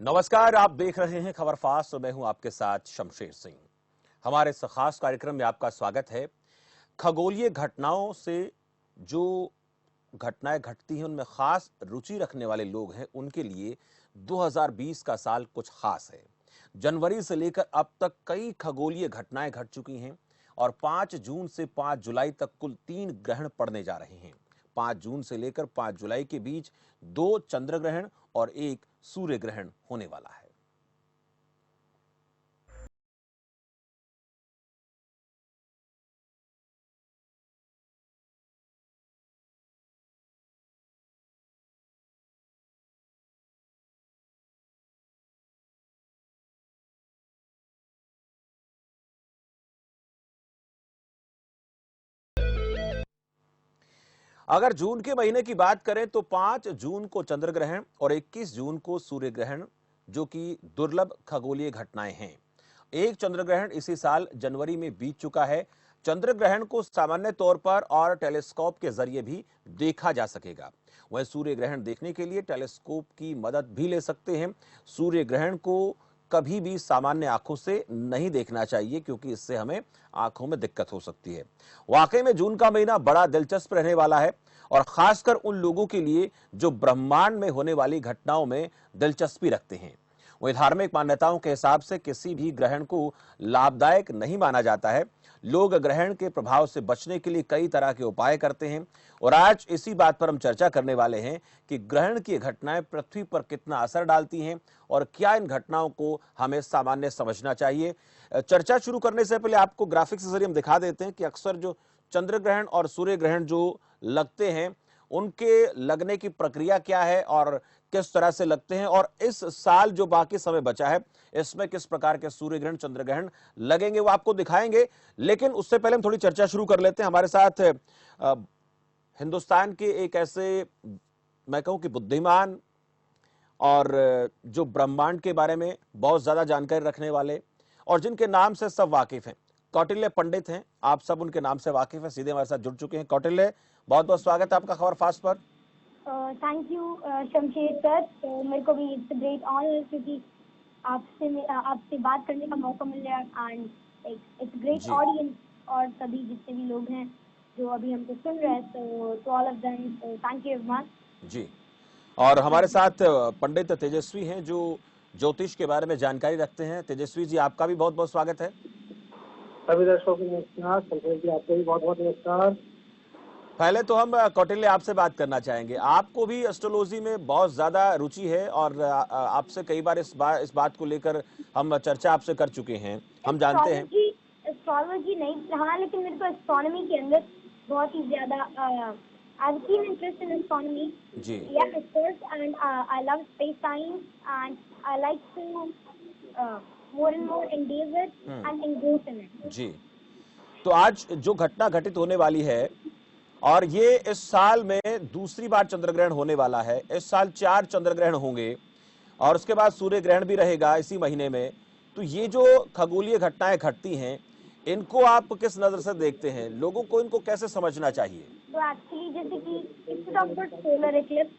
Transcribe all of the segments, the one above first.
नमस्कार, आप देख रहे हैं खबर फास्ट और मैं हूं आपके साथ शमशेर सिंह। हमारे इस खास कार्यक्रम में आपका स्वागत है। खगोलीय घटनाओं से जो घटनाएं घटती हैं उनमें खास रुचि रखने वाले लोग हैं, उनके लिए 2020 का साल कुछ खास है। जनवरी से लेकर अब तक कई खगोलीय घटनाएं घट चुकी हैं और 5 जून से 5 जुलाई तक कुल 3 ग्रहण पड़ने जा रहे हैं। 5 जून से लेकर 5 जुलाई के बीच 2 चंद्र ग्रहण और 1 सूर्य ग्रहण होने वाला है। अगर जून के महीने की बात करें तो 5 जून को चंद्र ग्रहण और 21 जून को सूर्य ग्रहण, जो कि दुर्लभ खगोलीय घटनाएं हैं। एक चंद्र ग्रहण इसी साल जनवरी में बीत चुका है। चंद्र ग्रहण को सामान्य तौर पर और टेलीस्कोप के जरिए भी देखा जा सकेगा। वह सूर्य ग्रहण देखने के लिए टेलीस्कोप की मदद भी ले सकते हैं। सूर्य ग्रहण को कभी भी सामान्य आंखों से नहीं देखना चाहिए, क्योंकि इससे हमें आंखों में दिक्कत हो सकती है। वाकई में जून का महीना बड़ा दिलचस्प रहने वाला है, और खासकर उन लोगों के लिए जो ब्रह्मांड में होने वाली घटनाओं में दिलचस्पी रखते हैं। वही धार्मिक मान्यताओं के हिसाब से किसी भी ग्रहण को लाभदायक नहीं माना जाता है। लोग ग्रहण के प्रभाव से बचने के लिए कई तरह के उपाय करते हैं, और आज इसी बात पर हम चर्चा करने वाले हैं कि ग्रहण की घटनाएं पृथ्वी पर कितना असर डालती हैं और क्या इन घटनाओं को हमें सामान्य समझना चाहिए। चर्चा शुरू करने से पहले आपको ग्राफिक्स के जरिए हम दिखा देते हैं कि अक्सर जो चंद्र ग्रहण और सूर्य ग्रहण जो लगते हैं, उनके लगने की प्रक्रिया क्या है और किस तरह से लगते हैं, और इस साल जो बाकी समय बचा है इसमें किस प्रकार के सूर्य ग्रहण चंद्र ग्रहण लगेंगे, वो आपको दिखाएंगे। लेकिन उससे पहले हम थोड़ी चर्चा शुरू कर लेते हैं। हमारे साथ हिंदुस्तान के एक ऐसे, मैं कहूं कि बुद्धिमान और जो ब्रह्मांड के बारे में बहुत ज्यादा जानकारी रखने वाले और जिनके नाम से सब वाकिफ हैं, कौटिल्य पंडित हैं। आप सब उनके नाम से वाकिफ हैं, सीधे हमारे साथ जुड़ चुके हैं। कौटिल्य, बहुत बहुत स्वागत है आपका खबर फास्ट पर। Thank you Shamsher sir. तो मेरे को भी इट्स ग्रेट ऑनर, क्योंकि आपसे बात करने का मौका मिल रहा है। एंड इट्स ग्रेट ऑडियंस और सभी जितने भी लोग हैं जो अभी हमको सुन रहे हैं, तो all of them thank you very much ji. और हमारे साथ पंडित तेजस्वी हैं, जो ज्योतिष के बारे में जानकारी रखते हैं। तेजस्वी जी, आपका भी बहुत बहुत स्वागत है। सभी दर्शकों को नमस्कार। संतोष जी, आपको भी बहुत बहुत नमस्कार। पहले तो हम कौटिल्य आपसे बात करना चाहेंगे। आपको भी एस्ट्रोलॉजी में बहुत ज्यादा रुचि है और आपसे कई बार इस बात को लेकर हम चर्चा आपसे कर चुके हैं, हम जानते हैं। एस्ट्रोलॉजी नहीं, हाँ, लेकिन मेरे को एस्ट्रोनॉमी के अंदर बहुत ही ज्यादा I have keen interest in astronomy. Ji. Yes, of course, and I love space science, and I like to more and more endeavor and engross in it. जी। तो आज जो घटना घटित होने वाली है, और ये इस साल में दूसरी बार चंद्र ग्रहण होने वाला है। इस साल 4 चंद्र ग्रहण होंगे और उसके बाद सूर्य ग्रहण भी रहेगा इसी महीने में। तो ये जो खगोलीय घटनाएं घटती हैं, इनको आप किस नजर से देखते हैं? लोगों को इनको कैसे समझना चाहिए? तो एक्चुअली जैसे कि it's talk about solar Eclipse,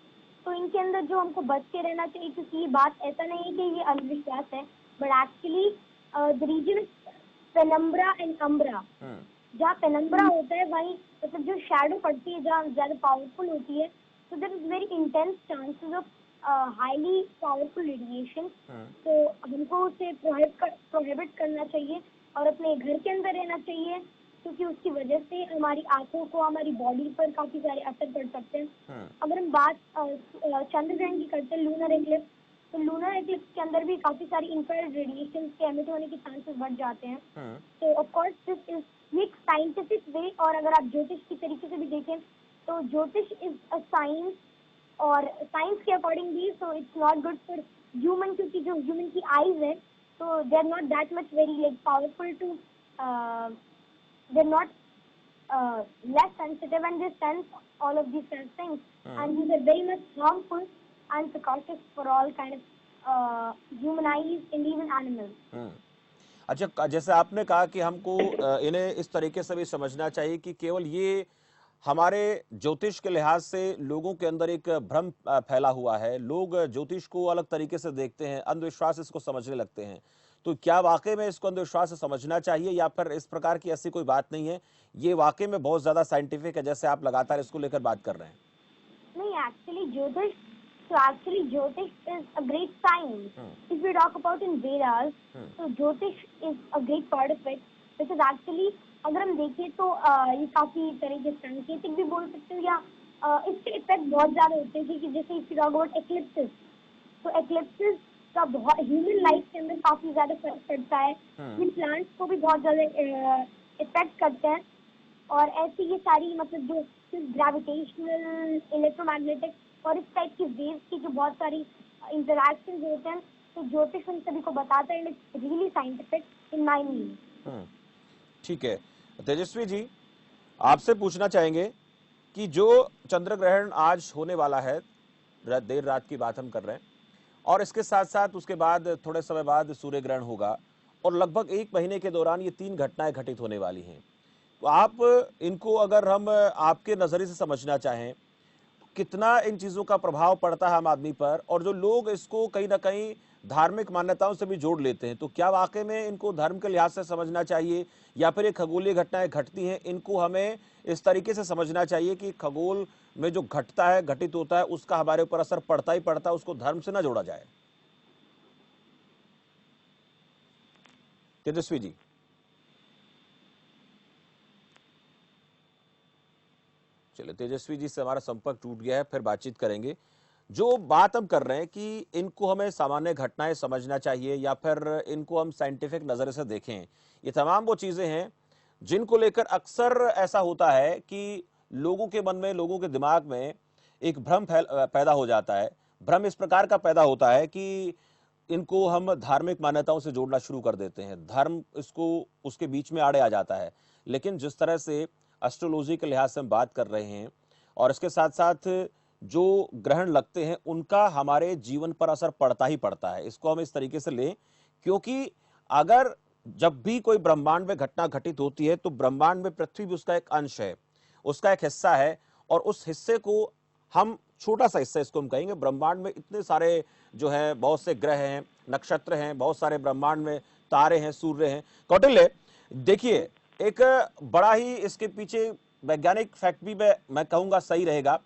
तो इनके अंदर जो हमको बच के रहना चाहिए, क्योंकि ये बात ऐसा नहीं है कि ये अंधविश्वास है, but actually the reason penumbra and umbra, जहाँ पेनम्ब्रा होता है वहीं मतलब जो शैडो पड़ती है, जहाँ ज्यादा पावरफुल होती है, तो there is very intense chances of highly powerful radiation. तो हमको उसे प्रोहिबिट करना चाहिए और अपने घर के अंदर रहना चाहिए, क्योंकि उसकी वजह से हमारी आंखों को, हमारी बॉडी पर काफी सारे असर पड़ सकते हैं। अगर हम बात चंद्र ग्रहण की करते हैं, लूनर एक्लिप्स, तो लूनर एक्लिप्स के अंदर भी काफी सारी इंफ्रारेड रेडिएशन के एमिट होने के चांसेस बढ़ जाते हैं। तो ऑफ कोर्स दिस इज एक साइंटिफिक वे, और अगर आप ज्योतिष की तरीके से भी देखें तो ज्योतिष इज अ साइंस, और साइंस के अकॉर्डिंग भी so it's not good for human, क्योंकि जो ह्यूमन की आईज है तो they are not that much very like powerful too, they're not less sensitive, and they sense all of these kind of things, and these are very much harmful and precocious for all kind of human eyes and even animals. अच्छा, जैसे आपने कहा कि हमको इन्हें इस तरीके से भी समझना चाहिए कि केवल ये हमारे ज्योतिष के लिहाज से लोगों के अंदर एक भ्रम फैला हुआ है। लोग ज्योतिष को अलग तरीके से देखते हैं, अंधविश्वास इसको समझने लगते हैं। तो क्या वाकई में इसको अंधविश्वास से समझना चाहिए या फिर इस प्रकार की ऐसी कोई बात नहीं है, ये वाकई में बहुत ज्यादा साइंटिफिक है, जैसे आप लगातार इसको लेकर बात कर रहे हैं? नहीं, actually Jyotish is a great science. If we talk about in Vedas, so Jyotish is a great part of it, because actually अगर हम देखें तो ये काफी तरह के सांकेतिक भी बोल सकते हैं, या इसके इफेक्ट बहुत ज्यादा होते हैं, कि जैसे if you talk about eclipses, तो एक्लिप्सिस का बहुत ह्यूमन लाइफ के अंदर काफी ज्यादा फर्क पड़ता है, इन प्लांट्स को भी बहुत ज्यादा इफेक्ट करते हैं। और ऐसी ये सारी मतलब जो ग्रेविटेशनल, इलेक्ट्रोमैग्नेटिक और इस टाइप की वेव्स की जो बहुत सारी इंटरैक्शंस होते हैं, तो ज्योतिष उन सभी को बताता है, and it's really scientific in my meaning. ठीक है तेजस्वी जी, आपसे पूछना चाहेंगे कि जो चंद्र ग्रहण आज होने वाला है, देर रात की बात हम कर रहे हैं, और इसके साथ साथ उसके बाद थोड़े समय बाद सूर्य ग्रहण होगा, और लगभग 1 महीने के दौरान ये 3 घटनाएं घटित होने वाली हैं। तो आप इनको अगर हम आपके नजरिए से समझना चाहें, कितना इन चीजों का प्रभाव पड़ता है आम आदमी पर, और जो लोग इसको कहीं ना कहीं धार्मिक मान्यताओं से भी जोड़ लेते हैं, तो क्या वाकई में इनको धर्म के लिहाज से समझना चाहिए, या फिर ये खगोलीय घटनाएं घटती हैं, इनको हमें इस तरीके से समझना चाहिए कि खगोल में जो घटता है, घटित होता है, उसका हमारे ऊपर असर पड़ता ही पड़ता है, उसको धर्म से ना जोड़ा जाए? तेजस्वी जी। चलिए, तेजस्वी जी से हमारा संपर्क टूट गया है, फिर बातचीत करेंगे। जो बात हम कर रहे हैं कि इनको हमें सामान्य घटनाएं समझना चाहिए या फिर इनको हम साइंटिफिक नजर से देखें, ये तमाम वो चीजें हैं जिनको लेकर अक्सर ऐसा होता है कि लोगों के मन में, लोगों के दिमाग में एक भ्रम पैदा हो जाता है। भ्रम इस प्रकार का पैदा होता है कि इनको हम धार्मिक मान्यताओं से जोड़ना शुरू कर देते हैं, धर्म इसको उसके बीच में आड़े आ जाता है। लेकिन जिस तरह से एस्ट्रोलॉजी के लिहाज से हम बात कर रहे हैं, और इसके साथ साथ जो ग्रहण लगते हैं उनका हमारे जीवन पर असर पड़ता ही पड़ता है, इसको हम इस तरीके से लें, क्योंकि अगर जब भी कोई ब्रह्मांड में घटना घटित होती है तो ब्रह्मांड में पृथ्वी भी उसका एक अंश है, उसका एक हिस्सा है, और उस हिस्से को हम, छोटा सा हिस्सा इसको हम कहेंगे, ब्रह्मांड में इतने सारे जो है बहुत से ग्रह हैं, नक्षत्र हैं, बहुत सारे ब्रह्मांड में तारे हैं, सूर्य हैं। कौटिल्य, देखिए, एक बड़ा ही इसके पीछे वैज्ञानिक फैक्ट भी मैं कहूंगा सही रहेगा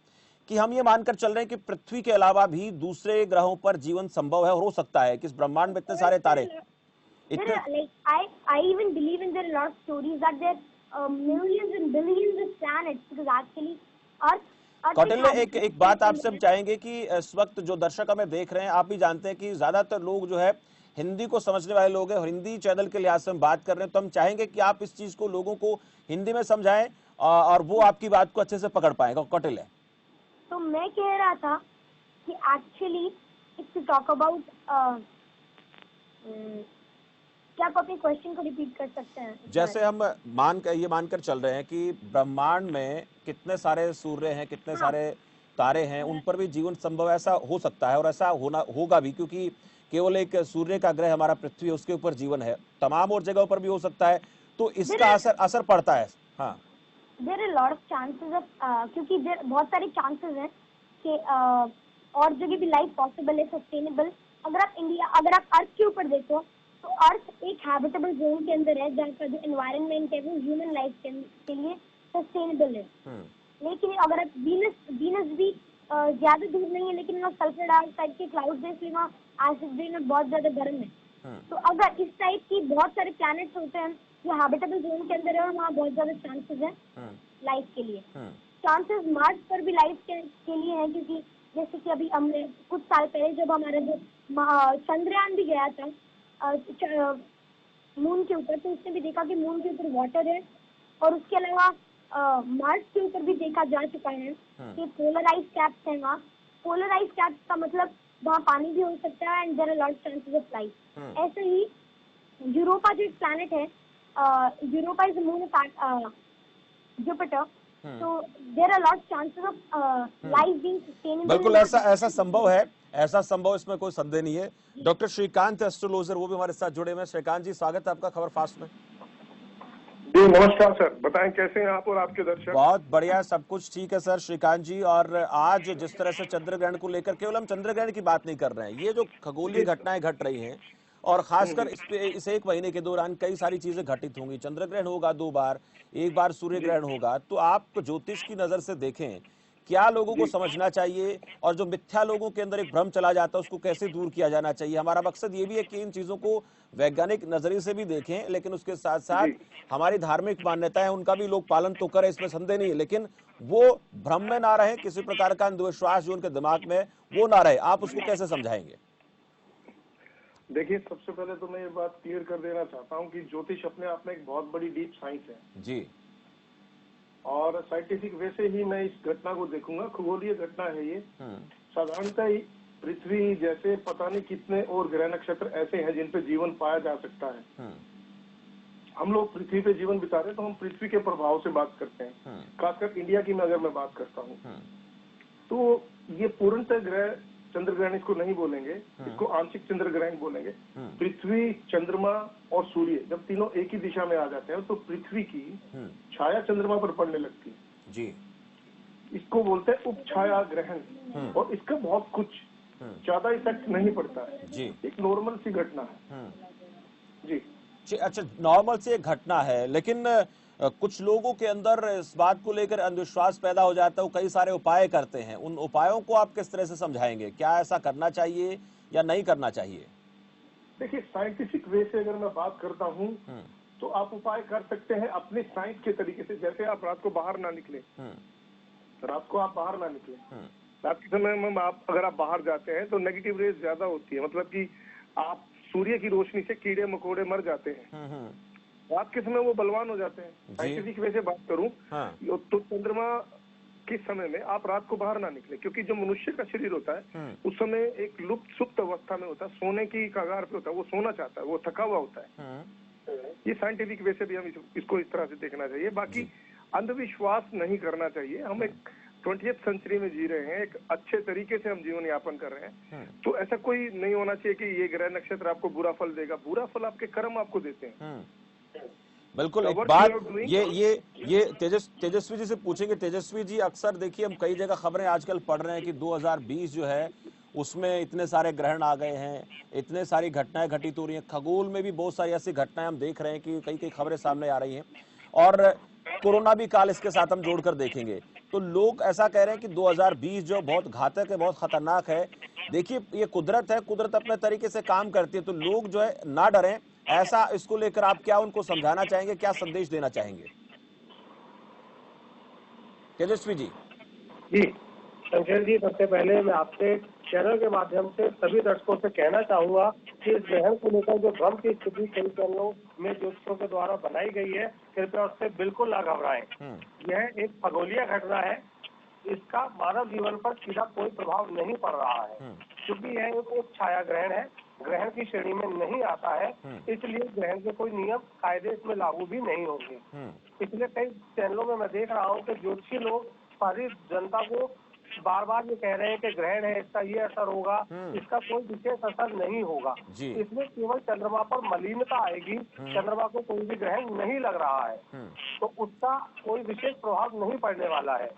कि हम ये मानकर चल रहे हैं कि पृथ्वी के अलावा भी दूसरे ग्रहों पर जीवन संभव है और हो सकता है कि इस ब्रह्मांड में इतने सारे तारे इतने। I even believe in there are a lot of stories that there are millions and billions of planets, because actually Earth Kautilya, एक बात आपसे हम चाहेंगे कि इस वक्त जो दर्शक हमें देख रहे हैं, आप भी जानते हैं कि ज्यादातर लोग जो है हिंदी को समझने वाले लोग हैं, और हिंदी चैनल के लिहाज से हम बात कर रहे हैं, तो हम चाहेंगे कि आप इस चीज को लोगों को हिंदी में समझाएं और वो आपकी बात को अच्छे से पकड़ पाएगा। कौटिल्य, तो मैं कह रहा था कि actually if you talk about, क्या आप अपने क्वेश्चन को रिपीट कर सकते हैं? जैसे हम मानकर चल रहे हैं कि ब्रह्मांड में कितने सारे सूर्य हैं, कितने सारे तारे हैं, उन पर भी जीवन संभव, ऐसा हो सकता है और ऐसा होगा भी, क्योंकि केवल एक सूर्य का ग्रह हमारा पृथ्वी, उसके ऊपर जीवन है, तमाम और जगहों पर भी हो सकता है, तो इसका असर पड़ता है। हाँ, there are lot of chances of, क्योंकि बहुत सारे चांसेस हैं कि और जगह भी लाइफ पॉसिबल है, सस्टेनेबल। अगर आप अर्थ के ऊपर देखो तो अर्थ एक हैबिटेबल जोन के अंदर है, जहाँ का जो एनवायरनमेंट है वो ह्यूमन लाइफ के लिए सस्टेनेबल है। लेकिन अगर आप वीनस भी ज्यादा दूर नहीं है, लेकिन वहाँ सल्फर डाइऑक्साइड के क्लाउड्स हैं, इसलिए वहाँ एसिड रेन में बहुत ज्यादा गर्म है। तो अगर इस टाइप की बहुत सारे प्लैनेट्स होते हैं जो हैबिटेबल जोन के अंदर है, और वहाँ बहुत ज्यादा चांसेस है लाइफ के लिए। चांसेस मार्स पर भी लाइफ के लिए है, क्योंकि जैसे कि अभी हमने कुछ साल पहले जब हमारा जो चंद्रयान भी गया था मून के ऊपर, तो उसने भी देखा कि मून के ऊपर वाटर है, और उसके अलावा मार्स के ऊपर भी देखा जा चुका है कि पोलराइज कैप्स है वहाँ। पोलराइज कैप्स का मतलब वहाँ पानी भी हो सकता है, and there are lot chances of life. ऐसे ही यूरोपा जो एक प्लैनेट है, Europa is the moon of Jupiter, तो there are lot chances of life being sustainable. बिल्कुल ऐसा संभव है, ऐसा संभव, इसमें कोई संदेह नहीं है। डॉक्टर श्रीकांत एस्ट्रोलॉजर वो भी हमारे साथ जुड़े हुए हैं। श्रीकांत जी, स्वागत है आपका खबर फास्ट में। जी जी नमस्कार सर, बताएं कैसे हैं आप और आपके दर्शक। बहुत बढ़िया, सब कुछ ठीक है सर श्रीकांत जी। और आज जिस तरह से चंद्र ग्रहण को लेकर केवल हम चंद्र ग्रहण की बात नहीं कर रहे हैं, ये जो खगोलीय जी घटनाएं घट रही हैं और खासकर जी इस एक महीने के दौरान कई सारी चीजें घटित होंगी। चंद्र ग्रहण होगा 2 बार, एक बार सूर्य जी ग्रहण होगा। तो आप ज्योतिष की नजर से देखें, क्या लोगों को जी समझना चाहिए और जो मिथ्या लोगों के अंदर एक भ्रम चला जाता है उसको कैसे दूर किया जाना चाहिए। हमारा मकसद ये भी है कि इन चीजों को वैज्ञानिक नजरिए से भी देखें, लेकिन उसके साथ साथ जी हमारी धार्मिक मान्यताएं उनका भी लोग पालन तो करें, इसमें संदेह नहीं है, लेकिन वो भ्रम में ना रहे, किसी प्रकार का अंधविश्वास जो उनके दिमाग में है, वो ना रहे। आप उसको कैसे समझाएंगे? देखिए, सबसे पहले तो मैं ये बात क्लियर कर देना चाहता हूँ कि ज्योतिष अपने आप में एक बहुत बड़ी डीप साइंस है जी। और साइंटिफिक वे से ही मैं इस घटना को देखूंगा। खगोलीय घटना है ये। साधारणतः ही पृथ्वी जैसे पता नहीं कितने और ग्रह नक्षत्र ऐसे हैं जिन पे जीवन पाया जा सकता है। हम लोग पृथ्वी पे जीवन बिता रहे हैं तो हम पृथ्वी के प्रभाव से बात करते हैं। खासकर इंडिया की अगर मैं बात करता हूँ तो ये पूर्णतः ग्रह चंद्र ग्रहण इसको नहीं बोलेंगे, इसको आंशिक चंद्र ग्रहण बोलेंगे। पृथ्वी, चंद्रमा और सूर्य जब तीनों एक ही दिशा में आ जाते हैं तो पृथ्वी की छाया चंद्रमा पर पड़ने लगती है जी। इसको बोलते हैं उपछाया ग्रहण। और इसका बहुत कुछ ज्यादा इफेक्ट नहीं पड़ता है जी। एक नॉर्मल सी घटना है जी। अच्छा, नॉर्मल से एक घटना है, लेकिन कुछ लोगों के अंदर इस बात को लेकर अंधविश्वास पैदा हो जाता है, वो कई सारे उपाय करते हैं। उन उपायों को आप किस तरह से समझाएंगे? क्या ऐसा करना चाहिए या नहीं करना चाहिए? देखिए, साइंटिफिक वे से अगर मैं बात करता हूँ तो आप उपाय कर सकते हैं अपने साइंस के तरीके से। जैसे आप रात को बाहर ना निकले, रात को आप बाहर ना निकले। रात के समय में आप अगर आप बाहर जाते हैं तो नेगेटिव रेज ज्यादा होती है, मतलब कि आप सूर्य की रोशनी से कीड़े मकोड़े मर जाते हैं। रात के समय वो बलवान हो जाते हैं। साइंटिफिक वे से बात करूं तो चंद्रमा के समय में आप रात को बाहर ना निकले, क्योंकि जो मनुष्य का शरीर होता है उस समय एक लुप्त सुप्त अवस्था में होता है, सोने की कगार पे होता है, वो सोना चाहता है, वो थका हुआ होता है। ये साइंटिफिक वे से भी हम इसको इस तरह से देखना चाहिए। बाकी अंधविश्वास नहीं करना चाहिए। हम एक 20th सेंचुरी में जी रहे हैं, एक अच्छे तरीके से हम जीवन यापन कर रहे हैं, तो ऐसा कोई नहीं होना चाहिए कि ये ग्रह नक्षत्र आपको बुरा फल देगा। बुरा फल आपके कर्म आपको देते हैं। बिल्कुल। एक बात ये तेजस्वी जी से पूछेंगे। तेजस्वी जी, अक्सर देखिए हम कई जगह खबरें आजकल पढ़ रहे हैं कि 2020 जो है उसमें इतने सारे ग्रहण आ गए हैं, इतने सारी घटनाएं घटित हो रही हैं, खगोल में भी बहुत सारी ऐसी घटनाएं हम देख रहे हैं कि कई कई खबरें सामने आ रही हैं, और कोरोना भी काल इसके साथ हम जोड़कर देखेंगे। तो लोग ऐसा कह रहे हैं कि 2020 जो बहुत घातक है, बहुत खतरनाक है। देखिए, ये कुदरत है, कुदरत अपने तरीके से काम करती है, तो लोग जो है ना डरें। ऐसा इसको लेकर आप क्या उनको समझाना चाहेंगे, क्या संदेश देना चाहेंगे? तेजस्वी जी। जी शमशेर जी, सबसे पहले मैं आपसे चैनल के माध्यम से सभी दर्शकों से कहना चाहूंगा कि इस ग्रहण को लेकर जो भ्रम की स्थिति कई चैनलों में ज्योतिषों के द्वारा बनाई गई है, कृपया उससे बिल्कुल ना घबराएं। यह एक खगोलीय घटना है, इसका मानव जीवन पर सीधा कोई प्रभाव नहीं पड़ रहा है, क्योंकि यह एक उपछाया ग्रहण है, ग्रहण की श्रेणी में नहीं आता है, इसलिए ग्रहण के कोई नियम कायदे इसमें लागू भी नहीं होंगे। पिछले कई चैनलों में मैं देख रहा हूँ कि ज्योतिषी लोग सारी जनता को बार बार ये कह रहे हैं कि ग्रहण है, इसका ये असर होगा, इसका कोई विशेष असर नहीं होगा। इसमें केवल चंद्रमा पर मलिनता आएगी, चंद्रमा को कोई भी ग्रहण नहीं लग रहा है, तो उसका कोई विशेष प्रभाव नहीं पड़ने वाला है।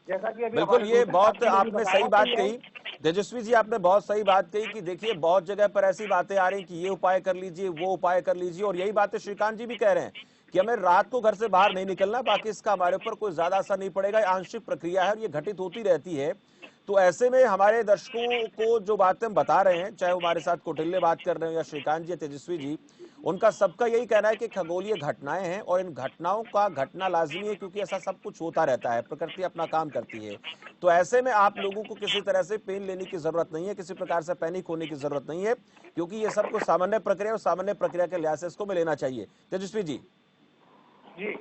जैसा कि अभी बिल्कुल, ये बहुत आपने सही बात कही तेजस्वी जी, आपने बहुत सही बात कही कि देखिए बहुत जगह पर ऐसी बातें आ रही हैं कि ये उपाय कर लीजिए, वो उपाय कर लीजिए, और यही बातें श्रीकांत जी भी कह रहे हैं कि हमें रात को घर से बाहर नहीं निकलना, बाकी इसका हमारे ऊपर कोई ज्यादा असर नहीं पड़ेगा। आंशिक प्रक्रिया है और ये घटित होती रहती है। तो ऐसे में हमारे दर्शकों को जो बातें हम बता रहे हैं, चाहे हमारे साथ कौटिल्य बात कर रहे हो या श्रीकांत जी या तेजस्वी जी, उनका सबका यही कहना है कि खगोलीय घटनाएं हैं और इन घटनाओं का घटना लाजमी है, क्योंकि ऐसा सब कुछ होता रहता है, प्रकृति अपना काम करती है। तो ऐसे में आप लोगों को किसी तरह से पेन लेने की जरूरत नहीं है, किसी प्रकार से पैनिक होने की जरूरत नहीं है, क्योंकि ये सब कुछ सामान्य प्रक्रिया और सामान्य प्रक्रिया के लिहाज से इसको में लेना चाहिए। तेजस्वी जी। जी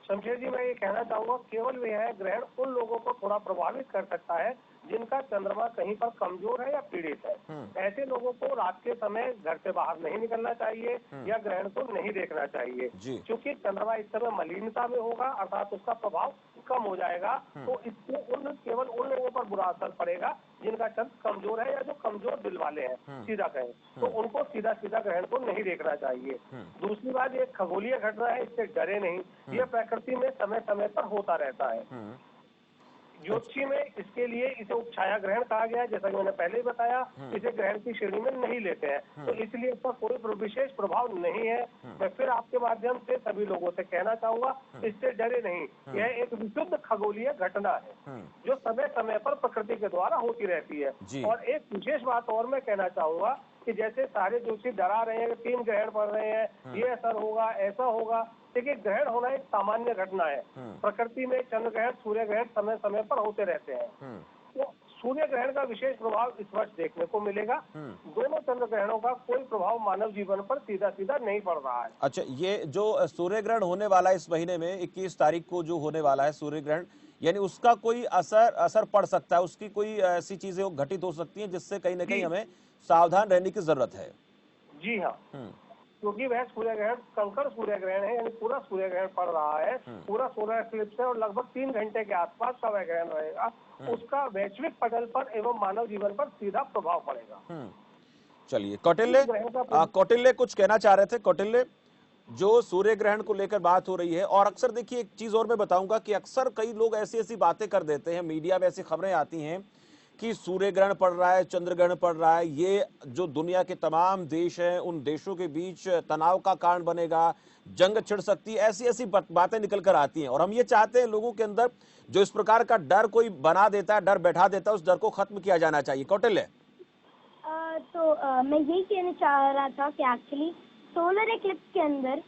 शमशेर जी, मैं ये कहना चाहूंगा केवल यह ग्रहण उन लोगों को थोड़ा प्रभावित कर सकता है जिनका चंद्रमा कहीं पर कमजोर है या पीड़ित है। ऐसे लोगों को रात के समय घर से बाहर नहीं निकलना चाहिए या ग्रहण को नहीं देखना चाहिए, क्योंकि चंद्रमा इस समय मलिनता में होगा, अर्थात उसका प्रभाव कम हो जाएगा। तो इससे केवल उन लोगों पर बुरा असर पड़ेगा जिनका चंद्र कमजोर है या जो कमजोर दिल वाले हैं, सीधा कहें तो उनको सीधा सीधा ग्रहण को नहीं देखना चाहिए। दूसरी बात, ये खगोलीय घटना है, इससे डरे नहीं, ये प्रकृति में समय समय पर होता रहता है। ज्योतिषी में इसके लिए इसे उपछाया ग्रहण कहा गया है, जैसा कि मैंने पहले ही बताया। इसे ग्रहण की श्रेणी में नहीं लेते हैं, तो इसलिए इसका कोई विशेष प्रभाव नहीं है। मैं फिर आपके माध्यम से सभी लोगों से कहना चाहूंगा, इससे डरे नहीं। यह एक विशुद्ध खगोलीय घटना है जो समय समय पर प्रकृति के द्वारा होती रहती है। और एक विशेष बात और मैं कहना चाहूंगा कि जैसे सारे ज्योतिषी डरा रहे हैं कि 3 ग्रहण पड़ रहे हैं, ये असर होगा, ऐसा होगा। देखिए, ग्रहण होना एक सामान्य घटना है। प्रकृति में चंद्र ग्रहण, सूर्य ग्रहण समय समय पर होते रहते हैं। तो सूर्य ग्रहण का विशेष प्रभाव इस वर्ष देखने को मिलेगा। दोनों चंद्र ग्रहणों का कोई प्रभाव मानव जीवन पर सीधा सीधा नहीं पड़ रहा है। अच्छा, ये जो सूर्य ग्रहण होने वाला है इस महीने में 21 तारीख को जो होने वाला है सूर्य ग्रहण, यानी उसका कोई असर पड़ सकता है, उसकी कोई ऐसी चीजें घटित हो सकती हैं जिससे कहीं ना कहीं हमें सावधान रहने की जरूरत है? जी हाँ, क्योंकि वह सूर्य ग्रहण कंकड़ सूर्य ग्रहण है, यानी पूरा सूर्य ग्रहण पड़ रहा है, पूरा सोलर एक्लिप्स है और लगभग 3 घंटे के आसपास का वह ग्रहण रहेगा। उसका वैश्विक पटल पर एवं मानव जीवन पर सीधा प्रभाव पड़ेगा। चलिए, कौटिल्य कुछ कहना चाह रहे थे। कौटिल्य, जो सूर्य ग्रहण को लेकर बात हो रही है, और अक्सर देखिए एक चीज और मैं बताऊंगा कि अक्सर कई लोग ऐसी ऐसी बातें कर देते हैं, मीडिया में ऐसी खबरें आती हैं कि सूर्य ग्रहण पड़ रहा है, चंद्र ग्रहण पड़ रहा है, ये जो दुनिया के तमाम देश हैं उन देशों के बीच तनाव का कारण बनेगा, जंग छिड़ सकती है, ऐसी ऐसी बातें निकल कर आती हैं। और हम ये चाहते हैं लोगों के अंदर जो इस प्रकार का डर कोई बना देता है, डर बैठा देता है, उस डर को खत्म किया जाना चाहिए। कौटिल्य, मैं यही कहना चाह रहा था कि एक्चुअली सोलर एक्लिप्स के अंदर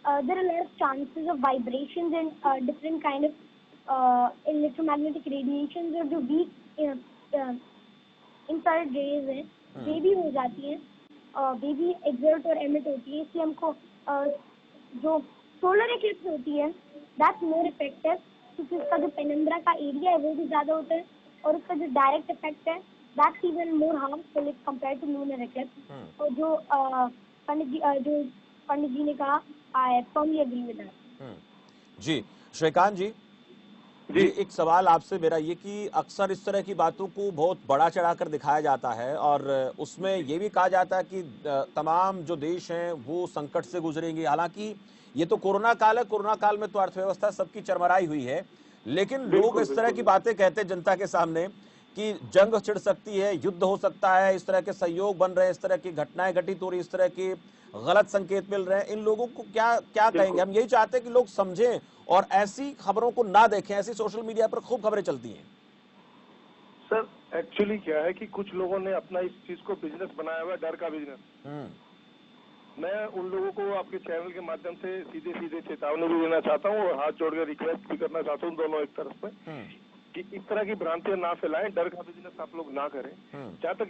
there are lot of chances of vibrations and different kind of electromagnetic radiations और जो वीक इंफ्रारेड रेज है वे भी हो जाती हैं, वे भी एक्सर्ट और एमिट होती है। इसलिए हमको जो सोलर एक्लिप्स होती है दैट्स मोर इफेक्टिव, क्योंकि उसका जो पेनिम्ब्रा का एरिया है वो भी ज्यादा होता है और उसका जो डायरेक्ट इफेक्ट है that's even more harmful if compared to lunar eclipse. और जो पंडित जी ने कहा, I firmly agree with that. जी, श्रीकांत जी, एक सवाल आपसे मेरा ये कि अक्सर इस तरह की बातों को बहुत बड़ा चढ़ाकर दिखाया जाता है और उसमें ये भी कहा जाता है कि तमाम जो देश हैं वो संकट से गुजरेंगे। हालांकि ये तो कोरोना काल है, कोरोना काल में तो अर्थव्यवस्था सबकी चरमराई हुई है, लेकिन लोग इस तरह की बातें कहते हैं जनता के सामने कि जंग छिड़ सकती है, युद्ध हो सकता है, इस तरह के सहयोग बन रहे हैं, इस तरह की घटनाएं घटित हो रही, इस तरह के गलत संकेत मिल रहे हैं। इन लोगों को क्या कहेंगे? हम यही चाहते हैं कि लोग समझें और ऐसी खबरों को ना देखें। ऐसी सोशल मीडिया पर खूब खबरें चलती हैं। सर, एक्चुअली क्या है कि कुछ लोगों ने अपना इस चीज को बिजनेस बनाया हुआ है, डर का बिजनेस। मैं उन लोगों को आपके चैनल के माध्यम से सीधे सीधे चेतावनी भी देना चाहता हूँ और हाथ जोड़कर रिक्वेस्ट भी करना चाहता हूँ दोनों एक तरफ में कि इस तरह की भ्रांतियां ना फैलाएं, डर का बिजनेस आप लोग ना करें। जहाँ तक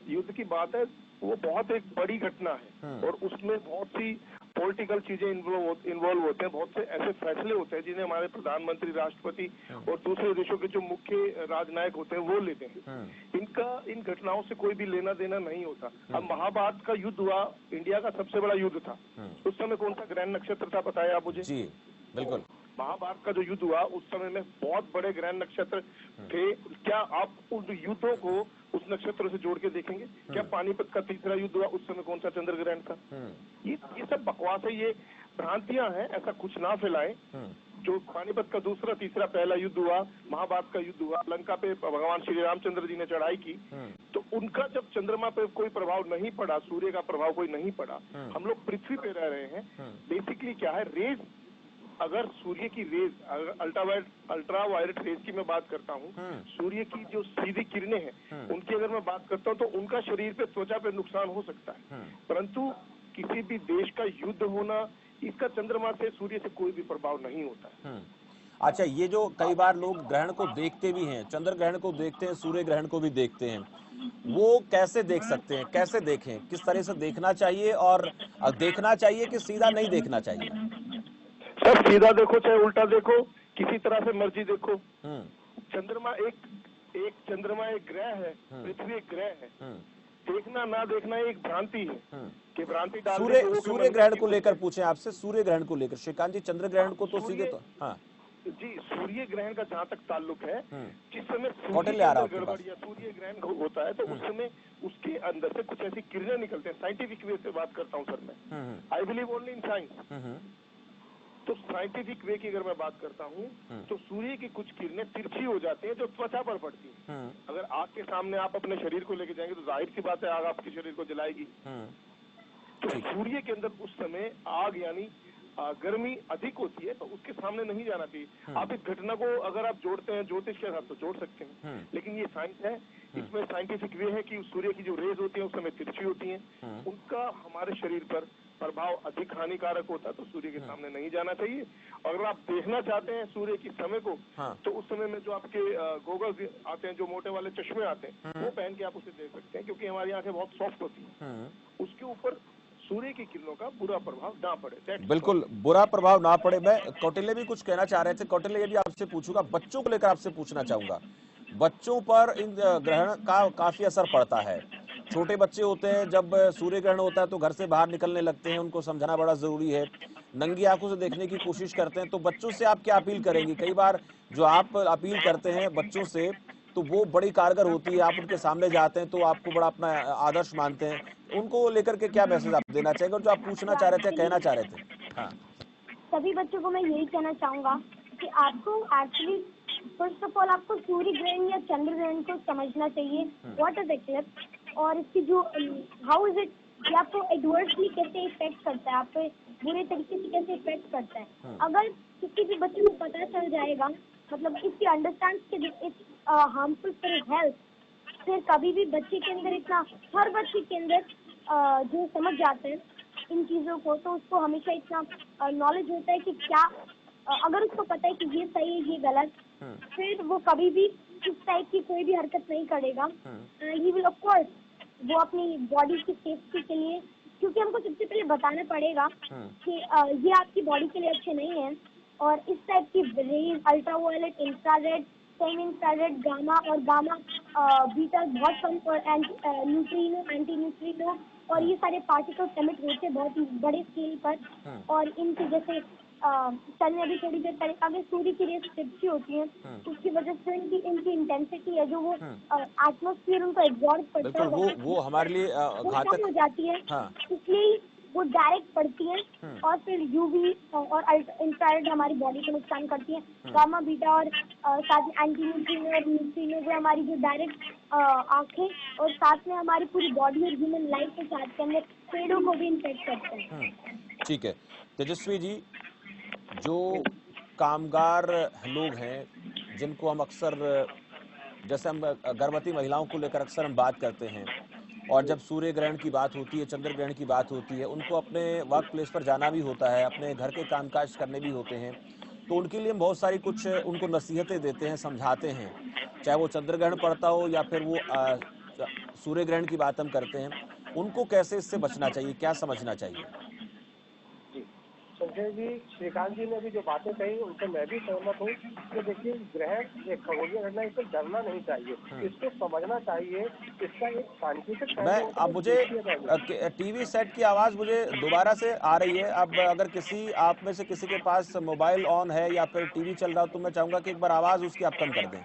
युद्ध की बात है, वो बहुत एक बड़ी घटना है और उसमें बहुत सी पॉलिटिकल चीजें इन्वॉल्व होते हैं, बहुत से ऐसे फैसले होते हैं जिन्हें हमारे प्रधानमंत्री, राष्ट्रपति और दूसरे देशों के जो मुख्य राजनायक होते हैं वो लेते हैं। इन घटनाओं से कोई भी लेना देना नहीं होता। अब महाभारत का युद्ध हुआ, इंडिया का सबसे बड़ा युद्ध था, उस समय कौन सा ग्रहण नक्षत्र था बताया आप मुझे? जी बिल्कुल। महाभारत का जो युद्ध हुआ उस समय में बहुत बड़े ग्रहण नक्षत्र थे। क्या आप उन युद्धों को उस नक्षत्र से जोड़ के देखेंगे? क्या पानीपत का तीसरा युद्ध हुआ, उस समय कौन सा चंद्र ग्रहण था? ये सब बकवास है, ये भ्रांतियां हैं, ऐसा कुछ ना फैलाएं। जो पानीपत का दूसरा, तीसरा, पहला युद्ध हुआ, महाभारत का युद्ध हुआ, लंका पे भगवान श्री रामचंद्र जी ने चढ़ाई की, तो उनका जब चंद्रमा पे कोई प्रभाव नहीं पड़ा, सूर्य का प्रभाव कोई नहीं पड़ा, हम लोग पृथ्वी पे रह रहे हैं। बेसिकली क्या है, रेज, अगर सूर्य की रेज, अल्ट्रा वायलेट रेज की मैं बात करता हूँ, सूर्य की जो सीधी किरणें हैं उनकी अगर मैं बात करता हूँ तो उनका शरीर पे, त्वचा पे नुकसान हो सकता है, परंतु किसी भी देश का युद्ध होना, इसका चंद्रमा से, सूर्य से कोई भी प्रभाव नहीं होता है। अच्छा, ये जो कई बार लोग ग्रहण को देखते भी हैं, चंद्र ग्रहण को देखते हैं, सूर्य ग्रहण को भी देखते हैं, वो कैसे देख सकते हैं? कैसे देखें? किस तरह से देखना चाहिए और देखना चाहिए कि सीधा नहीं देखना चाहिए? सर, सीधा देखो चाहे उल्टा देखो, किसी तरह से मर्जी देखो। चंद्रमा एक एक चंद्रमा एक ग्रह है, पृथ्वी एक ग्रह है। देखना ना देखना एक भ्रांति है कि भ्रांति सूर्य ग्रहण को लेकर पूछे आपसे, सूर्य ग्रहण को लेकर श्रीकांत जी, चंद्र ग्रहण को तो सीधे तो हाँ जी, सूर्य ग्रहण का जहाँ तक ताल्लुक है, जिस समय कौटिल्य आ रहा है गड़बड़ या सूर्य ग्रहण होता है तो उस समय उसके अंदर से कुछ ऐसी किरणें निकलते हैं। साइंटिफिक वे से बात करता हूँ सर मैं, I believe only in science. तो साइंटिफिक वे की अगर मैं बात करता हूँ तो सूर्य की कुछ किरणें तिरछी हो जाती हैं जो त्वचा पर पड़ती हैं। अगर आग के सामने आप अपने शरीर को लेके जाएंगे तो जाहिर सी बात है आग आपके शरीर को जलाएगी। तो सूर्य के अंदर उस समय आग यानी गर्मी अधिक होती है, तो उसके सामने नहीं जाना चाहिए। आप इस घटना को अगर आप जोड़ते हैं ज्योतिष के साथ तो जोड़ सकते हैं, लेकिन ये साइंस है। इसमें साइंटिफिक वे है कि सूर्य की जो रेज होती है उस समय तिरछी होती हैं, उनका हमारे शरीर पर प्रभाव अधिक हानिकारक होता है, तो सूर्य के सामने नहीं जाना चाहिए। अगर आप देखना चाहते हैं सूर्य की समय को, तो उस समय में जो आपके गोगल्स आते हैं, जो मोटे वाले चश्मे आते हैं, वो पहन के आप उसे देख सकते हैं, क्योंकि हमारी आंखें बहुत सॉफ्ट होती हैं, उसके ऊपर सूर्य की किरणों का बुरा प्रभाव ना पड़े। बिल्कुल बुरा प्रभाव ना पड़े। मैं कौटिल्य भी कुछ कहना चाह रहे थे, कौटिल्य ये भी आपसे पूछूंगा, बच्चों को लेकर आपसे पूछना चाहूंगा। बच्चों पर इन ग्रहण का काफी असर पड़ता है। छोटे बच्चे होते हैं, जब सूर्य ग्रहण होता है तो घर से बाहर निकलने लगते हैं, उनको समझाना बड़ा जरूरी है, नंगी आंखों से देखने की कोशिश करते हैं। तो बच्चों से आप क्या अपील करेंगे? कई बार जो आप अपील करते हैं बच्चों से तो वो बड़ी कारगर होती है, आप उनके सामने जाते हैं तो आपको बड़ा अपना आदर्श मानते हैं, उनको लेकर के क्या मैसेज आप देना चाहेंगे और जो आप पूछना चाह रहे थे, कहना चाह रहे थे? हाँ, सभी बच्चों को मैं यही कहना चाहूंगा कि आपको एक्चुअली फर्स्ट ऑफ ऑल आपको सूर्य ग्रहण या चंद्र ग्रहण को समझना चाहिए, व्हाट इज इक्लिप्स, और इसकी जो हाउ इज इट, ये आपको एडवर्सली कैसे इफेक्ट करता है, आप पे बुरे तरीके से कैसे इफेक्ट करता है। अगर किसी भी बच्चे को पता चल जाएगा, मतलब इसकी अंडरस्टैंड के इट्स हार्मफुल फॉर हेल्थ, फिर कभी भी बच्चे के अंदर इतना, हर बच्चे के अंदर जो समझ जाते हैं इन चीजों को, तो उसको हमेशा इतना नॉलेज होता है कि क्या, अगर उसको पता है कि ये सही है ये गलत, फिर वो कभी भी इस टाइप की कोई भी हरकत नहीं करेगा। ही विल ऑफ कोर्स, वो अपनी बॉडी की सेफ्टी के लिए, क्योंकि हमको सबसे पहले बताना पड़ेगा कि ये आपकी बॉडी के लिए अच्छे नहीं है, और इस टाइप की rays, ultraviolet, infrared, semi infrared, gamma और गामा बीटा बहुत कम, और न्यूट्रिनो, एंटी न्यूट्रिनो, और ये सारे पार्टिकल्स एमिट होते हैं बहुत ही बड़े स्केल पर। और इनकी जैसे सन में भी थोड़ी देर पहले आगे सूर्य की रेस तिरछी होती है, उसकी वजह से इनकी इंटेंसिटी है जो वो एटमॉस्फेयर उनको एब्जॉर्ब करता है, वो हमारे लिए घातक हो जाती है। इसलिए वो डायरेक्ट पड़ती है, और फिर यूवी और इंफ्रारेड हमारी बॉडी को नुकसान करती है। गामा बीटा और साथ में एंटी न्यूट्रिनो और न्यूट्रिनो जो हमारी जो डायरेक्ट आंखें और साथ में हमारी पूरी बॉडी और ह्यूमन लाइफ के साथ के अंदर पेड़ों को भी इन्फेक्ट करते हैं। ठीक है तेजस्वी जी, जो कामगार लोग हैं जिनको हम अक्सर, जैसे हम गर्भवती महिलाओं को लेकर अक्सर हम बात करते हैं, और जब सूर्य ग्रहण की बात होती है, चंद्र ग्रहण की बात होती है, उनको अपने वर्क प्लेस पर जाना भी होता है, अपने घर के कामकाज करने भी होते हैं, तो उनके लिए हम बहुत सारी कुछ उनको नसीहतें देते हैं, समझाते हैं, चाहे वो चंद्र ग्रहण पड़ता हो या फिर वो सूर्य ग्रहण की बात हम करते हैं। उनको कैसे इससे बचना चाहिए, क्या समझना चाहिए? संजय जी, श्रीकांत जी ने भी जो बातें कही उनसे मैं भी सहमत हूँ कि देखिए ग्रहण एक खगोलीय घटना, इसको डरना नहीं चाहिए, इसको समझना चाहिए, इसका एक साइंटिफिक। मैं अब मुझे टीवी सेट की आवाज मुझे दोबारा से आ रही है। अब अगर किसी आप में से किसी के पास मोबाइल ऑन है या फिर टीवी चल रहा हो तो मैं चाहूंगा कि एक बार आवाज उसकी आप कम कर दें।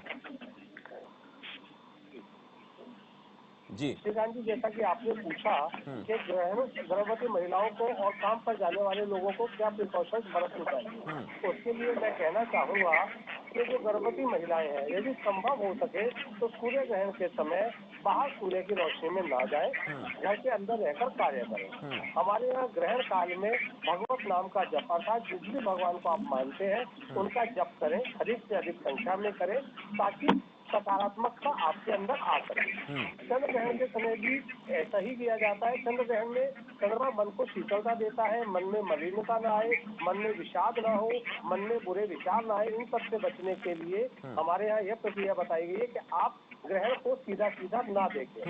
जी श्रीकांत जी, जैसा कि आपने पूछा कि गर्भवती महिलाओं को और काम पर जाने वाले लोगों को क्या प्रिकॉशंस बरतनी चाहिए, उसके लिए मैं कहना चाहूंगा कि जो गर्भवती महिलाएं हैं, यदि संभव हो सके तो सूर्य ग्रहण के समय बाहर सूर्य की रोशनी में ना जाए, घर के अंदर रहकर कार्य करें। हमारे यहाँ ग्रहण काल में भगवत नाम का जप, अर्थात जिस भी भगवान को आप मानते हैं उनका जप करें, अधिक से अधिक संख्या में करें, ताकि सकारात्मकता आपके अंदर आ सके। चंद्र ग्रहण के समय भी ऐसा ही किया जाता है। चंद्र ग्रहण में चंद्रमा मन को शीतलता देता है, मन में मलिनता न आए, मन में विषाद न हो, मन में बुरे विचार न आए। इन सब से बचने के लिए हमारे यहाँ यह प्रक्रिया बताई गई है कि आप ग्रहण को सीधा सीधा ना देखें।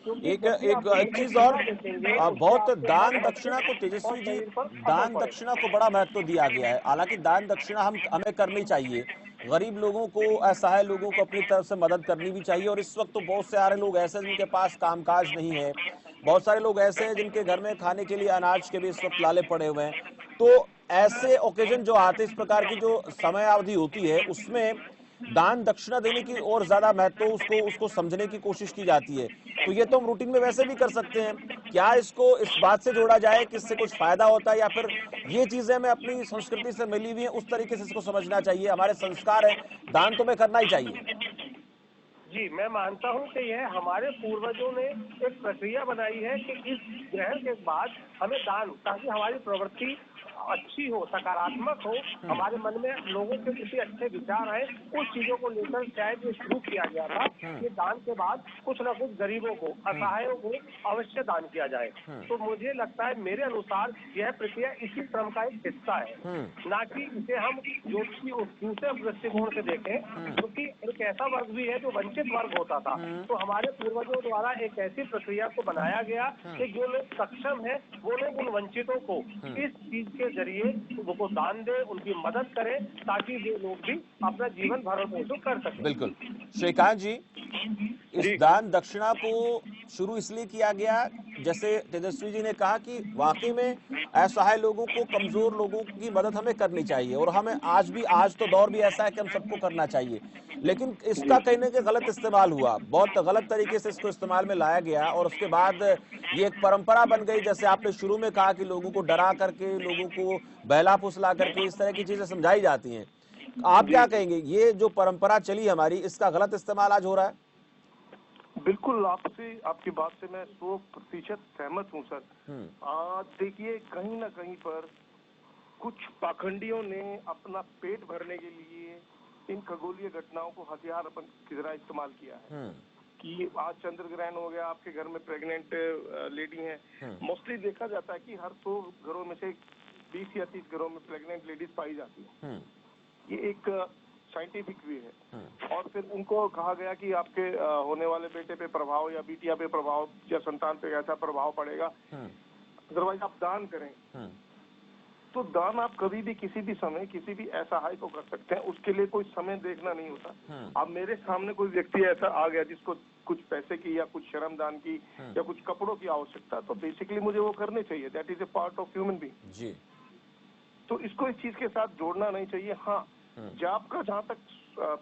एक चीज और, बहुत दान दक्षिणा को, तेजस्वी जी, दान दक्षिणा को बड़ा महत्व दिया गया है। हालांकि दान दक्षिणा हमें करनी चाहिए, गरीब लोगों को, असहाय लोगों को अपनी तरफ से मदद करनी भी चाहिए। और इस वक्त तो बहुत सारे लोग ऐसे हैं जिनके पास कामकाज नहीं है, बहुत सारे लोग ऐसे हैं जिनके घर में खाने के लिए अनाज के भी इस वक्त लाले पड़े हुए हैं। तो ऐसे ओकेजन जो आते हैं, इस प्रकार की जो समय अवधि होती है, उसमें दान दक्षिणा देने की और ज्यादा महत्व उसको उसको समझने की कोशिश की जाती है। तो ये तो हम रूटीन में वैसे भी कर सकते हैं, क्या इसको इस बात से जोड़ा जाए कि इससे कुछ फायदा होता है, या फिर ये चीजें हमें अपनी संस्कृति से मिली हुई है, उस तरीके से इसको समझना चाहिए, हमारे संस्कार है, दान तो हमें करना ही चाहिए। जी, मैं मानता हूं कि यह हमारे पूर्वजों ने एक प्रक्रिया बनाई है कि इस ग्रहण के बाद हमें दान, ताकि हमारी प्रवृत्ति अच्छी हो, सकारात्मक हो, हमारे मन में लोगों के प्रति अच्छे विचार आए। उस चीजों को लेकर शायद ये शुरू किया गया था कि दान के बाद कुछ न कुछ गरीबों को, असहायों को अवश्य दान किया जाए। तो मुझे लगता है, मेरे अनुसार यह प्रक्रिया इसी क्रम का एक हिस्सा है, ना कि इसे हम जो दूसरे दृष्टिकोण से देखें, क्योंकि एक ऐसा वर्ग भी है जो वंचित वर्ग होता था। तो हमारे पूर्वजों द्वारा एक ऐसी प्रक्रिया को बनाया गया कि जो लोग सक्षम है वो लोग उन वंचितों को इस चीज के जरिए उनको दान दे, उनकी मदद करें, ताकि वे लोग भी अपना जीवन भरण पोषण कर सकें। बिल्कुल श्रीकांत जी, इस दान दक्षिणा को शुरू इसलिए किया गया, जैसे तेजस्वी जी ने कहा कि वाकई में असहाय लोगों को, कमजोर लोगों की मदद हमें करनी चाहिए, और हमें आज तो दौर भी ऐसा है कि हम सबको करना चाहिए। लेकिन इसका कहीं ना कहीं गलत इस्तेमाल हुआ, बहुत गलत तरीके से इसको इस्तेमाल में लाया गया, और उसके बाद ये एक परंपरा बन गई। जैसे आपने शुरू में कहा कि लोगों को डरा करके, लोगों को बहला फुसला करके इस तरह की चीजें समझाई जाती हैं। आप क्या कहेंगे, ये जो परंपरा चली हमारी, इसका गलत इस्तेमाल आज हो रहा है? बिल्कुल, आपकी बात से मैं 100% सहमत हूँ सर। देखिए, कहीं ना कहीं पर कुछ पाखंडियों ने अपना पेट भरने के लिए इन खगोलीय घटनाओं को हथियार अपन की तरह इस्तेमाल किया है। कि आज चंद्र ग्रहण हो गया, आपके घर में प्रेग्नेंट लेडी है, मोस्टली देखा जाता है कि हर 100 घरों में से 20 या 30 घरों में प्रेग्नेंट लेडीज पाई जाती है। ये एक साइंटिफिक वे है। और फिर उनको कहा गया कि आपके होने वाले बेटे पे प्रभाव या बिटिया पे प्रभाव या संतान पे ऐसा प्रभाव पड़ेगा, अदरवाइज आप दान करें। तो दान आप कभी भी, किसी भी समय, किसी भी असहाय को कर सकते हैं, उसके लिए कोई समय देखना नहीं होता। अब मेरे सामने कोई व्यक्ति ऐसा आ गया जिसको कुछ पैसे की या कुछ श्रमदान की या कुछ कपड़ों की आवश्यकता, तो बेसिकली मुझे वो करने चाहिए। That is a part of human being ji. तो इसको इस चीज के साथ जोड़ना नहीं चाहिए। हाँ, जाप का जहाँ तक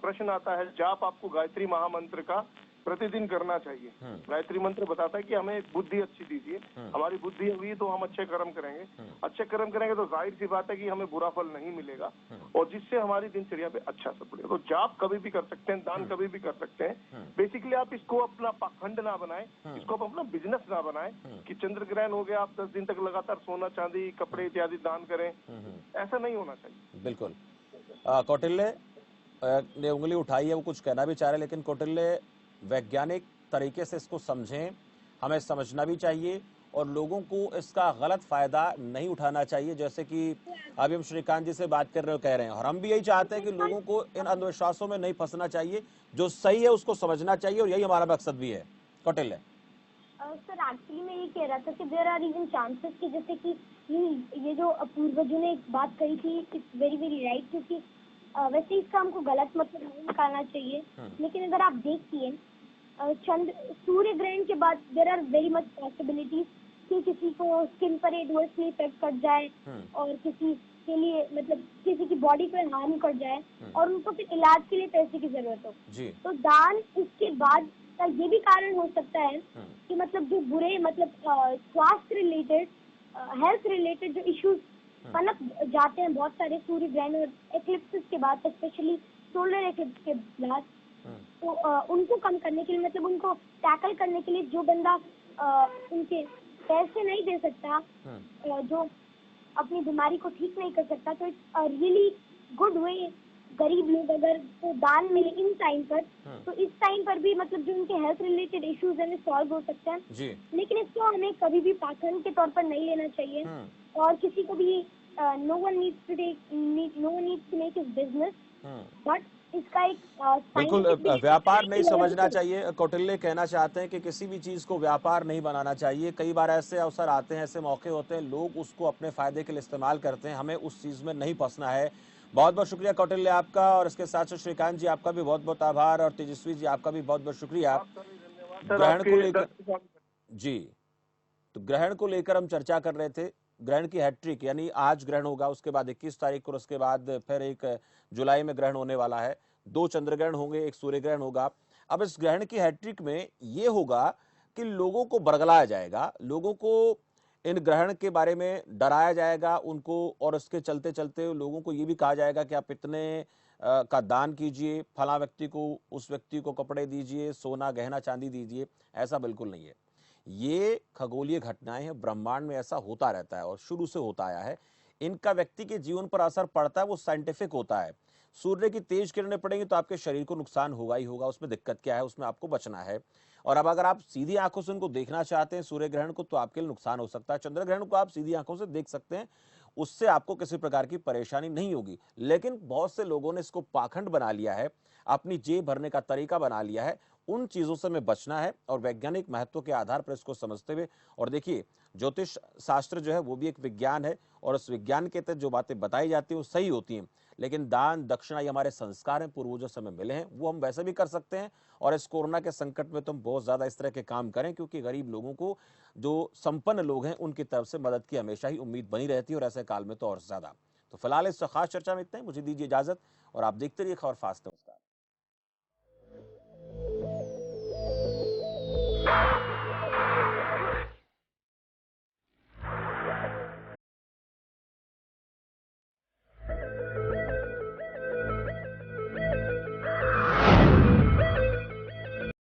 प्रश्न आता है, जाप आपको गायत्री महामंत्र का प्रतिदिन करना चाहिए। गायत्री मंत्र बताता है कि हमें एक बुद्धि अच्छी दीजिए, हमारी बुद्धि हुई तो हम अच्छे कर्म करेंगे, अच्छे कर्म करेंगे तो जाहिर सी बात है कि हमें बुरा फल नहीं मिलेगा, और जिससे हमारी दिनचर्या पे अच्छा असर पड़ेगा। तो जाप कभी भी कर सकते हैं, दान कभी भी कर सकते हैं। बेसिकली आप इसको अपना पाखंड ना बनाएं, इसको आप अपना बिजनेस ना बनाएं कि चंद्र ग्रहण हो गया, आप 10 दिन तक लगातार सोना चांदी कपड़े इत्यादि दान करें। ऐसा नहीं होना चाहिए। बिल्कुल। कौटिल्य ने उंगली उठाई है, वो कुछ कहना भी चाह रहे हैं, लेकिन कौटिल्य, वैज्ञानिक तरीके से इसको समझें, हमें समझना भी चाहिए, और लोगों को इसका गलत फायदा नहीं उठाना चाहिए। जैसे कि अभी हम श्रीकांत जी से बात कर रहे हो, कह रहे हैं, और हम भी यही चाहते हैं कि लोगों को इन अंधविश्वासों में नहीं फंसना चाहिए, जो सही है उसको समझना चाहिए, और यही हमारा मकसद भी है। कौटिल्य सर, एक्चुअली मैं ये कह रहा था कि देयर आर इवन चांसेस कि जैसे कि ये जो पूर्वजों ने बात कही थी, इट्स वेरी वेरी राइट, क्योंकि वैसे इसका हमको गलत मतलब नहीं निकालना चाहिए। लेकिन अगर आप देखिए, सूर्य ग्रहण के बाद there are very much possibilities कि किसी को स्किन पर एडवर्सली इफेक्ट कर जाए, और किसी के लिए मतलब किसी की बॉडी पर हार्म कर जाए, और उनको फिर इलाज के लिए पैसे की जरूरत हो। तो दान इसके बाद का ये भी कारण हो सकता है कि मतलब जो बुरे मतलब स्वास्थ्य रिलेटेड, हेल्थ रिलेटेड जो इश्यूज पनप जाते हैं बहुत सारे सूर्य ग्रहण और एक्लिप्सिस के बाद, स्पेशली सोलर एक्लिप्स के बाद, तो उनको कम करने के लिए, मतलब उनको टैकल करने के लिए, जो बंदा उनके पैसे नहीं दे सकता, जो अपनी बीमारी को ठीक नहीं कर सकता, तो it's a really good way, गरीब लोग अगर तो दान मिले इन टाइम पर, तो इस टाइम पर भी मतलब जो उनके हेल्थ रिलेटेड इश्यूज हैं सॉल्व हो सकते हैं। लेकिन इसको हमें कभी भी पाखंड के तौर पर नहीं लेना चाहिए, और किसी को भी no one needs to make his business, but इसका एक बिल्कुल व्यापार नहीं समझना चाहिए। कौटिल्य कहना चाहते हैं कि किसी भी चीज को व्यापार नहीं बनाना चाहिए। कई बार ऐसे अवसर आते हैं, ऐसे मौके होते हैं, लोग उसको अपने फायदे के लिए इस्तेमाल करते हैं, हमें उस चीज में नहीं फंसना है। बहुत बहुत शुक्रिया कौटिल्य आपका, और इसके साथ साथ श्रीकांत जी आपका भी बहुत बहुत आभार, और तेजस्वी जी आपका भी बहुत बहुत शुक्रिया। आपका भी धन्यवाद सर, ग्रहण को आपके लेकर दर्शकों का जी, तो ग्रहण को लेकर हम चर्चा कर रहे थे। ग्रहण की हैट्रिक, यानी आज ग्रहण होगा, उसके बाद 21 तारीख को, और उसके बाद फिर 1 जुलाई में ग्रहण होने वाला है। 2 चंद्र ग्रहण होंगे, 1 सूर्य ग्रहण होगा। अब इस ग्रहण की हैट्रिक में ये होगा कि लोगों को बरगलाया जाएगा, लोगों को इन ग्रहण के बारे में डराया जाएगा उनको, और इसके चलते चलते लोगों को ये भी कहा जाएगा कि आप इतने का दान कीजिए, फला व्यक्ति को, उस व्यक्ति को कपड़े दीजिए, सोना गहना चांदी दीजिए। ऐसा बिल्कुल नहीं है। ये खगोलीय घटनाएं हैं, ब्रह्मांड में ऐसा होता रहता है और शुरू से होता आया है। इनका व्यक्ति के जीवन पर असर पड़ता है, वो साइंटिफिक होता है। सूर्य की तेज किरणें पड़ेंगी तो आपके शरीर को नुकसान होगा ही होगा, उसमें दिक्कत क्या है, उसमें आपको बचना है। और अब अगर आप सीधी आंखों से उनको देखना चाहते हैं सूर्य ग्रहण को, तो आपके लिए नुकसान हो सकता है। चंद्र ग्रहण को आप सीधी आंखों से देख सकते हैं, उससे आपको किसी प्रकार की परेशानी नहीं होगी। लेकिन बहुत से लोगों ने इसको पाखंड बना लिया है, अपनी जेब भरने का तरीका बना लिया है। उन चीजों से हमें बचना है और वैज्ञानिक महत्व के आधार पर इसको समझते हुए, और देखिए ज्योतिष शास्त्र जो है वो भी एक विज्ञान है, और उस विज्ञान के तहत जो बातें बताई जाती हैं वो सही होती हैं। लेकिन दान दक्षिणा, ये हमारे संस्कार हैं, पूर्वजों से हमें मिले हैं, वो हम वैसे भी कर सकते हैं। और इस कोरोना के संकट में तो हम बहुत ज्यादा इस तरह के काम करें, क्योंकि गरीब लोगों को, जो संपन्न लोग हैं, उनकी तरफ से मदद की हमेशा ही उम्मीद बनी रहती है, और ऐसे काल में तो और ज्यादा। तो फिलहाल इस खास चर्चा में इतना ही। मुझे दीजिए इजाजत, और आप देखते रहिए खबर फास्ट। नमस्कार।